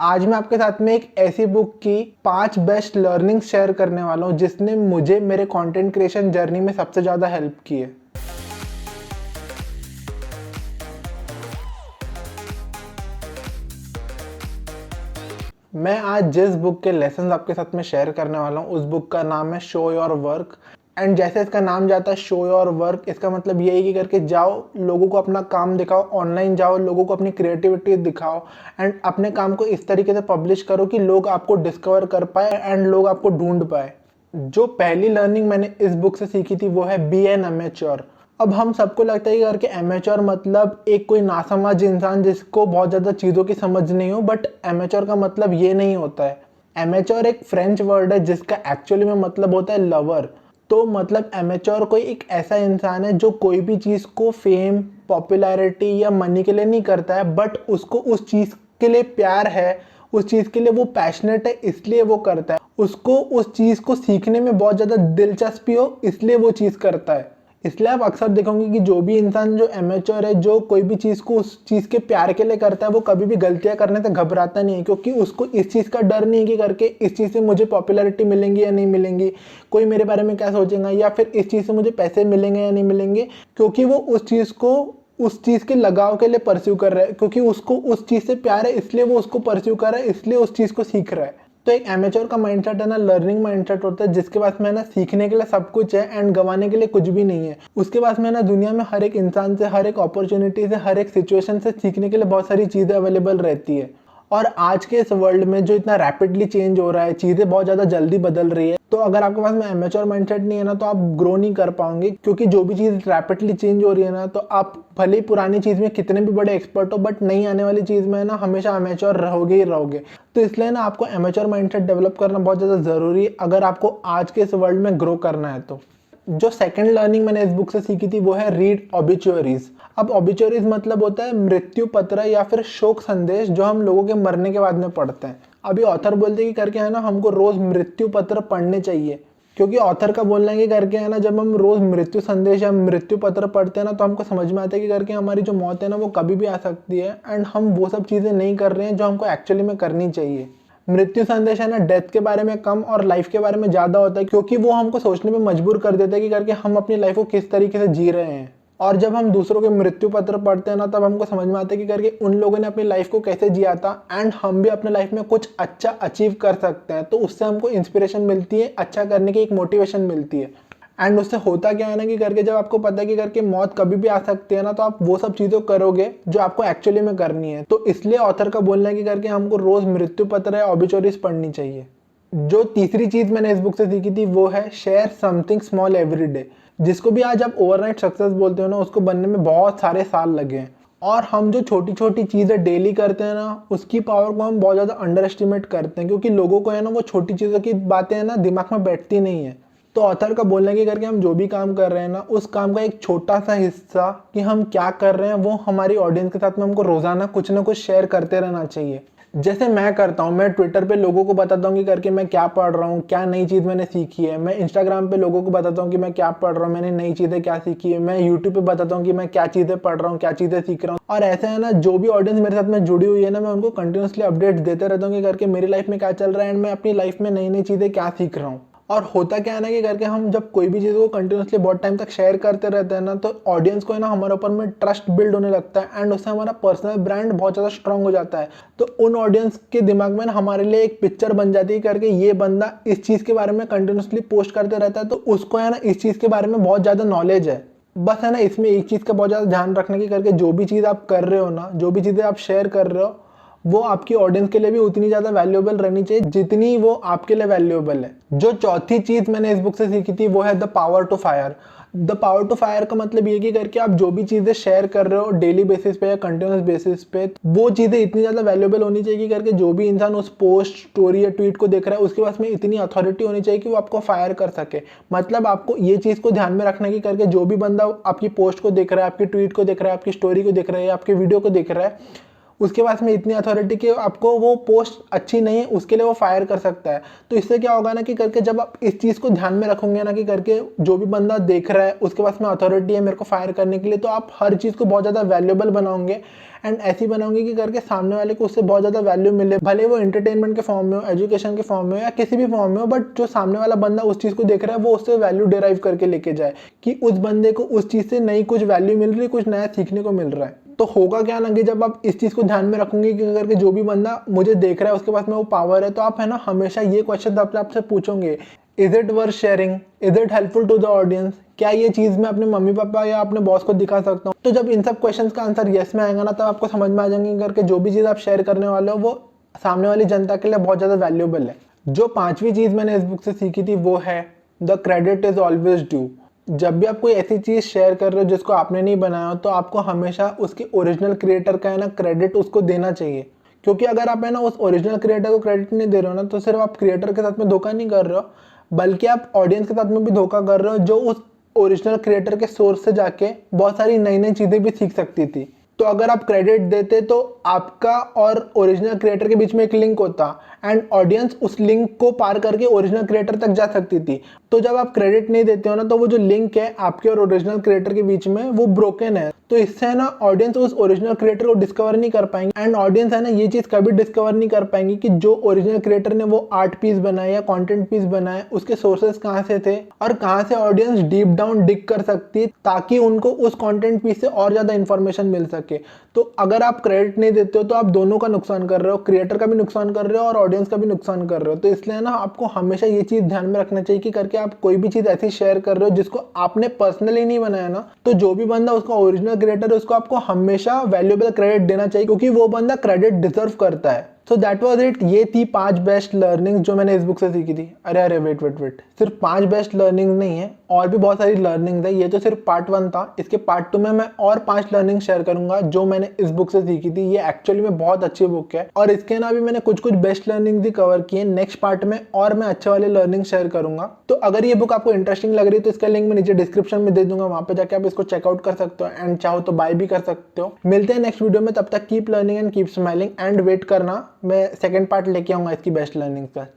आज मैं आपके साथ में एक ऐसी बुक की 5 बेस्ट लर्निंग्स शेयर करने वाला हूँ जिसने मुझे मेरे कंटेंट क्रिएशन जर्नी में सबसे ज़्यादा हेल्प की है। मैं आज जिस बुक के लेसन आपके साथ में शेयर करने वाला हूँ उस बुक का नाम है शो योर वर्क। एंड जैसे इसका नाम जाता है शो योर वर्क, इसका मतलब ये है कि करके जाओ, लोगों को अपना काम दिखाओ, ऑनलाइन जाओ, लोगों को अपनी क्रिएटिविटी दिखाओ एंड अपने काम को इस तरीके से पब्लिश करो कि लोग आपको डिस्कवर कर पाए एंड लोग आपको ढूंढ पाए। जो पहली लर्निंग मैंने इस बुक से सीखी थी वो है बी एन अमेच्योर। अब हम सबको लगता है कि करके एमेच्योर मतलब एक कोई नासमझ इंसान जिसको बहुत ज़्यादा चीज़ों की समझ नहीं हो, बट एमेच्योर का मतलब ये नहीं होता है। एमेच्योर एक फ्रेंच वर्ड है जिसका एक्चुअली में मतलब होता है लवर। तो मतलब एमेच्योर कोई एक ऐसा इंसान है जो कोई भी चीज़ को फेम, पॉपुलैरिटी या मनी के लिए नहीं करता है, बट उसको उस चीज़ के लिए प्यार है, उस चीज़ के लिए वो पैशनेट है, इसलिए वो करता है। उसको उस चीज़ को सीखने में बहुत ज़्यादा दिलचस्पी हो, इसलिए वो चीज़ करता है। इसलिए आप अक्सर देखोगे कि जो भी इंसान जो एमेच्योर है, जो कोई भी चीज़ को उस चीज़ के प्यार के लिए करता है, वो कभी भी गलतियां करने से घबराता नहीं है, क्योंकि उसको इस चीज़ का डर नहीं है कि करके इस चीज़ से मुझे पॉपुलैरिटी मिलेंगी या नहीं मिलेंगी, कोई मेरे बारे में क्या सोचेगा, या फिर इस चीज़ से मुझे पैसे मिलेंगे या नहीं मिलेंगे। क्योंकि वो उस चीज़ के लगाव के लिए परस्यू कर रहा है, क्योंकि उसको उस चीज़ से प्यार है, इसलिए वो उसको परस्यू कर रहा है, इसलिए उस चीज़ को सीख रहा है। तो एक एमेच्योर का माइंडसेट है ना, लर्निंग माइंडसेट होता है जिसके पास में ना सीखने के लिए सब कुछ है एंड गंवाने के लिए कुछ भी नहीं है। उसके पास में ना दुनिया में हर एक इंसान से, हर एक अपॉर्चुनिटी से, हर एक सिचुएशन से सीखने के लिए बहुत सारी चीज़ें अवेलेबल रहती है। और आज के इस वर्ल्ड में जो इतना रैपिडली चेंज हो रहा है, चीज़ें बहुत ज़्यादा जल्दी बदल रही है, तो अगर आपके पास में एमेच्योर माइंडसेट नहीं है ना, तो आप ग्रो नहीं कर पाओगे। क्योंकि जो भी चीज़ रैपिडली चेंज हो रही है ना, तो आप भले ही पुरानी चीज़ में कितने भी बड़े एक्सपर्ट हो, बट नई आने वाली चीज़ में ना हमेशा एमेच्योर रहोगे ही रहोगे। तो इसलिए ना आपको एमेच्योर माइंडसेट डेवलप करना बहुत ज़्यादा ज़रूरी है अगर आपको आज के इस वर्ल्ड में ग्रो करना है। तो जो सेकंड लर्निंग मैंने इस बुक से सीखी थी वो है रीड ऑबिचुअरीज। अब ऑबिचुअरीज मतलब होता है मृत्यु पत्र या फिर शोक संदेश जो हम लोगों के मरने के बाद में पढ़ते हैं। अभी ऑथर बोलते कि करके है ना, हमको रोज मृत्यु पत्र पढ़ने चाहिए, क्योंकि ऑथर का बोलना है कि करके है ना, जब हम रोज मृत्यु संदेश या मृत्यु पत्र पढ़ते हैं ना, तो हमको समझ में आता है कि करके हमारी जो मौत है ना वो कभी भी आ सकती है एंड हम वो सब चीज़ें नहीं कर रहे हैं जो हमको एक्चुअली में करनी चाहिए। मृत्यु संदेश है ना, डेथ के बारे में कम और लाइफ के बारे में ज़्यादा होता है, क्योंकि वो हमको सोचने में मजबूर कर देता है कि करके हम अपनी लाइफ को किस तरीके से जी रहे हैं। और जब हम दूसरों के मृत्यु पत्र पढ़ते हैं ना, तब हमको समझ में आता है कि करके उन लोगों ने अपनी लाइफ को कैसे जिया था एंड हम भी अपने लाइफ में कुछ अच्छा अचीव कर सकते हैं। तो उससे हमको इंस्पिरेशन मिलती है, अच्छा करने की एक मोटिवेशन मिलती है। एंड उससे होता क्या है ना कि करके जब आपको पता है कि करके मौत कभी भी आ सकती है ना, तो आप वो सब चीज़ें करोगे जो आपको एक्चुअली में करनी है। तो इसलिए ऑथर का बोलना है कि करके हमको रोज मृत्यु पत्र या ऑबिचुअरीज पढ़नी चाहिए। जो तीसरी चीज़ मैंने इस बुक से सीखी थी वो है share something small every day, जिसको भी आज आप ओवरनाइट सक्सेस बोलते हो ना, उसको बनने में बहुत सारे साल लगे हैं। और हम जो छोटी छोटी चीज़ें डेली करते हैं ना, उसकी पावर को हम बहुत ज़्यादा अंडर एस्टिमेट करते हैं, क्योंकि लोगों को है ना वो छोटी चीज़ों की बातें है ना दिमाग में बैठती नहीं है। तो ऑथर का बोलने की करके हम जो भी काम कर रहे हैं ना, उस काम का एक छोटा सा हिस्सा कि हम क्या कर रहे हैं वो हमारी ऑडियंस के साथ में हमको रोजाना कुछ ना कुछ शेयर करते रहना चाहिए। जैसे मैं करता हूँ, मैं ट्विटर पे लोगों को बताता हूँ कि करके मैं क्या पढ़ रहा हूँ, क्या नई चीज़ मैंने सीखी है। मैं इंस्टाग्राम पे लोगों को बताता हूँ कि मैं क्या पढ़ रहा हूँ, मैंने नई चीज़ें क्या सीखी है। मैं यूट्यूब पे बताता हूँ कि मैं क्या चीज़ें पढ़ रहा हूँ, क्या चीज़ें सीख रहा हूँ। और ऐसे है ना, जो भी ऑडियंस मेरे साथ में जुड़ी हुई है ना, मैं उनको कंटिन्यूसली अपडेट देते रहता हूँ कि करके मेरी लाइफ में क्या चल रहा है एंड मैं अपनी लाइफ में नई नई चीज़ें क्या सीख रहा हूँ। और होता क्या है ना कि करके हम जब कोई भी चीज़ को कंटिन्यूसली बहुत टाइम तक शेयर करते रहते हैं ना, तो ऑडियंस को है ना हमारे ऊपर में ट्रस्ट बिल्ड होने लगता है एंड उससे हमारा पर्सनल ब्रांड बहुत ज़्यादा स्ट्रांग हो जाता है। तो उन ऑडियंस के दिमाग में ना हमारे लिए एक पिक्चर बन जाती है करके ये बंदा इस चीज़ के बारे में कंटिन्यूसली पोस्ट करते रहता है, तो उसको है ना इस चीज़ के बारे में बहुत ज़्यादा नॉलेज है। बस है ना, इसमें एक चीज़ का बहुत ज़्यादा ध्यान रखने की करके जो भी चीज़ आप कर रहे हो ना, जो भी चीज़ें आप शेयर कर रहे हो, वो आपकी ऑडियंस के लिए भी उतनी ज़्यादा वैल्यूएबल रहनी चाहिए जितनी वो आपके लिए वैल्यूएबल है। जो चौथी चीज़ मैंने इस बुक से सीखी थी वो है the power to fire. The power to fire का मतलब ये कि करके आप जो भी चीज़ें शेयर कर रहे हो डेली बेसिस पे या कंटिन्यूस बेसिस पे, वो चीज़ें इतनी ज़्यादा वैल्यूएबल होनी चाहिए कि करके जो भी इंसान उस पोस्ट, स्टोरी या ट्वीट को देख रहा है, उसके पास में इतनी अथॉरिटी होनी चाहिए कि वो आपको फायर कर सके। मतलब आपको ये चीज़ को ध्यान में रखना है कि करके जो भी बंदा आपकी पोस्ट को देख रहा है, आपकी ट्वीट को देख रहा है, आपकी स्टोरी को देख रहा है, आपके वीडियो को देख रहा है, उसके पास में इतनी अथॉरिटी कि आपको वो पोस्ट अच्छी नहीं है उसके लिए वो फायर कर सकता है। तो इससे क्या होगा ना कि करके जब आप इस चीज़ को ध्यान में रखोगे ना कि करके जो भी बंदा देख रहा है उसके पास में अथॉरिटी है मेरे को फायर करने के लिए, तो आप हर चीज़ को बहुत ज़्यादा वैल्यूएबल बनाओगे एंड ऐसी बनाओगे कि करके सामने वाले को उससे बहुत ज़्यादा वैल्यू मिले, भले वो एंटरटेनमेंट के फॉर्म में हो, एजुकेशन के फॉर्म में हो या किसी भी फॉर्म में हो, बट जो सामने वाला बंदा उस चीज़ को देख रहा है वो उससे वैल्यू डिराइव करके लेके जाए कि उस बंदे को उस चीज़ से नई कुछ वैल्यू मिल रही है, कुछ नया सीखने को मिल रहा है। तो होगा क्या ना कि जब आप इस चीज़ को ध्यान में रखोगे कि करके जो भी बंदा मुझे देख रहा है उसके पास में वो पावर है, तो आप है ना हमेशा ये क्वेश्चन अपने आपसे पूछोगे, is it worth sharing, is it helpful to the audience, क्या ये चीज़ मैं अपने मम्मी पापा या अपने बॉस को दिखा सकता हूँ। तो जब इन सब क्वेश्चंस का आंसर येस में आएगा ना, तब आपको समझ में आ जाएंगे करके जो भी चीज़ आप शेयर करने वाले हो वो सामने वाली जनता के लिए बहुत ज़्यादा वैल्यूएबल है। जो पांचवी चीज़ मैंने इस बुक से सीखी थी वो है the credit is always due. जब भी आप कोई ऐसी चीज़ शेयर कर रहे हो जिसको आपने नहीं बनाया हो, तो आपको हमेशा उसके ओरिजिनल क्रिएटर का है ना क्रेडिट उसको देना चाहिए। क्योंकि अगर आप है ना उस ओरिजिनल क्रिएटर को क्रेडिट नहीं दे रहे हो ना, तो सिर्फ आप क्रिएटर के साथ में धोखा नहीं कर रहे हो, बल्कि आप ऑडियंस के साथ में भी धोखा कर रहे हो जो उस ओरिजिनल क्रिएटर के सोर्स से जाके बहुत सारी नई नई चीज़ें भी सीख सकती थी। तो अगर आप क्रेडिट देते तो आपका और ओरिजिनल क्रिएटर के बीच में एक लिंक होता एंड ऑडियंस उस लिंक को पार करके ओरिजिनल क्रिएटर तक जा सकती थी। तो जब आप क्रेडिट नहीं देते हो ना, तो वो जो लिंक है आपके और ओरिजिनल क्रिएटर के बीच में वो ब्रोकन है। तो इससे है ना ऑडियंस उस ओरिजिनल क्रिएटर को डिस्कवर नहीं कर पाएंगे एंड ऑडियंस है ना ये चीज़ कभी डिस्कवर नहीं कर पाएंगी कि जो ओरिजिनल क्रिएटर ने वो आर्ट पीस बनाया या कंटेंट पीस बनाया उसके सोर्सेस कहाँ से थे और कहाँ से ऑडियंस डीप डाउन डिग कर सकती है ताकि उनको उस कंटेंट पीस से और ज़्यादा इंफॉर्मेशन मिल सके। तो अगर आप क्रेडिट नहीं देते हो तो आप दोनों का नुकसान कर रहे हो, क्रिएटर का भी नुकसान कर रहे हो और ऑडियंस का भी नुकसान कर रहे हो। तो इसलिए ना आपको हमेशा ये चीज़ ध्यान में रखना चाहिए कि करके आप कोई भी चीज़ ऐसी शेयर कर रहे हो जिसको आपने पर्सनली नहीं बनाया ना, तो जो भी बंदा उसका ओरिजिनल क्रिएटर है उसको आपको हमेशा वैल्यूएबल क्रेडिट देना चाहिए क्योंकि वो बंदा क्रेडिट डिजर्व करता है। So that was it. ये थी 5 बेस्ट लर्निंग्स जो मैंने इस बुक से सीखी थी। अरे वेट, सिर्फ 5 बेस्ट लर्निंग्स नहीं है, और भी बहुत सारी लर्निंग्स है। ये तो सिर्फ पार्ट 1 था। इसके पार्ट 2 में मैं और 5 लर्निंग शेयर करूंगा जो मैंने इस बुक से सीखी थी। ये एक्चुअली में बहुत अच्छी बुक है और इसके ना भी मैंने कुछ बेस्ट लर्निंग भी कवर किए। नेक्स्ट पार्ट में और मैं अच्छे वाले लर्निंग शेयर करूंगा। तो अगर ये बुक आपको इंटरेस्टिंग लग रही है तो इसका लिंक मैं नीचे डिस्क्रिप्शन में दे दूंगा, वहां पे जाके आप इसको चेकआउट कर सकते हो एंड चाहो तो बाय भी कर सकते हो। मिलते हैं नेक्स्ट वीडियो में, तब तक keep learning and keep smiling and wait करना, मैं सेकंड पार्ट लेके आऊंगा इसकी बेस्ट लर्निंग का।